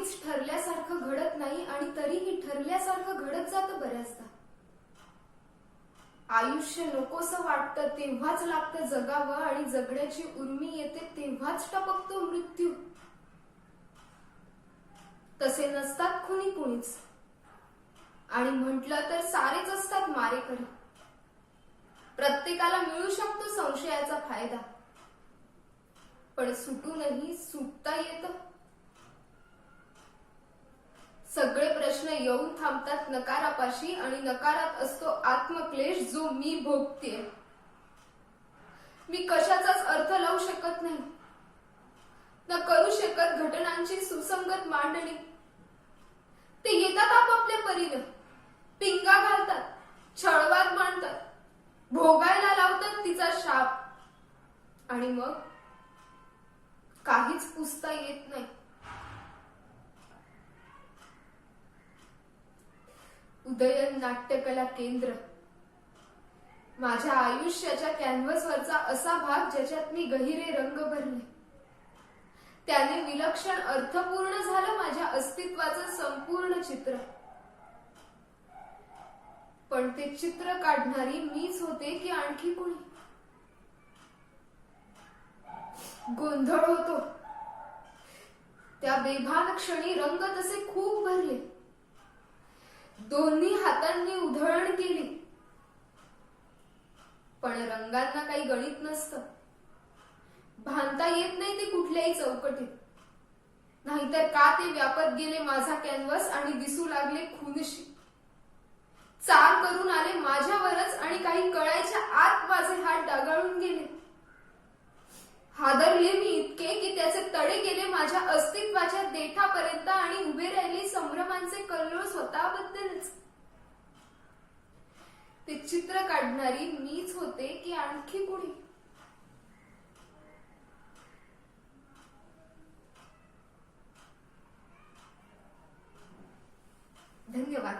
काहीच ठरल्यासारखं घडत नाही आणि तरीही ठरल्यासारखं घडत जातं बऱ्याचदा. आयुष्य नकोसं वाटतं तेव्हाच लागतं जगावं आणि जगण्याची उर्मी येते तेव्हाच टपकतो मृत्यू. तसे नसतात कुणी कुणीच आणि म्हटलं तर सारेच असतात मारेकरी. प्रत्येकाला मिळू शकतो संशयाचा फायदा, पण सुटूनही सुटता येतं. सगळे प्रश्न येऊन थांबतात नकारापाशी आणि नकारात असतो आत्मक्लेश जो मी भोगतेय. मी कशाचाच अर्थ लावू शकत नाही, न करू शकत घटनांची सुसंगत मांडणी. ते येतात आपापल्या परीनं, पिंगा घालतात, छळवाद मांडतात, भोगायला लावतात तिचा शाप आणि मग काहीच पुसता येत नाही. उदयन नाट्यकला केंद्र माझ्या आयुष्याच्या कॅनव्हसवरचा असा भाग ज्याच्यात मी गहिरे रंग भरले. त्याने विलक्षण अर्थपूर्ण झालं माझ्या अस्तित्वाचं संपूर्ण चित्र. पण ते चित्र काढणारी मीच होते की आणखी कोणी? गोंधळ होतो. त्या बेभान क्षणी रंग तसे खूप भरले. दोन्ही हातांनी उधळण केली, पण रंगांना काही गणित नसतं. भांधता येत नाही ते कुठल्याही चौकटीत. नाहीतर का ते व्यापत गेले माझा कॅनव्हस आणि दिसू लागले खूनशी. चाल करून आले माझ्यावरच आणि काही कळायच्या आत माझे हात डागाळून गेले. हादरले मी इतके की त्याचे तडे गेले माझ्या अस्तित्वाच्या देठापर्यंत आणि उभे राहिले संभ्रमांचे कल्लोळ स्वतःबद्दलच. ते चित्र काढणारी मीच होते की आणखी कुणी? धन्यवाद.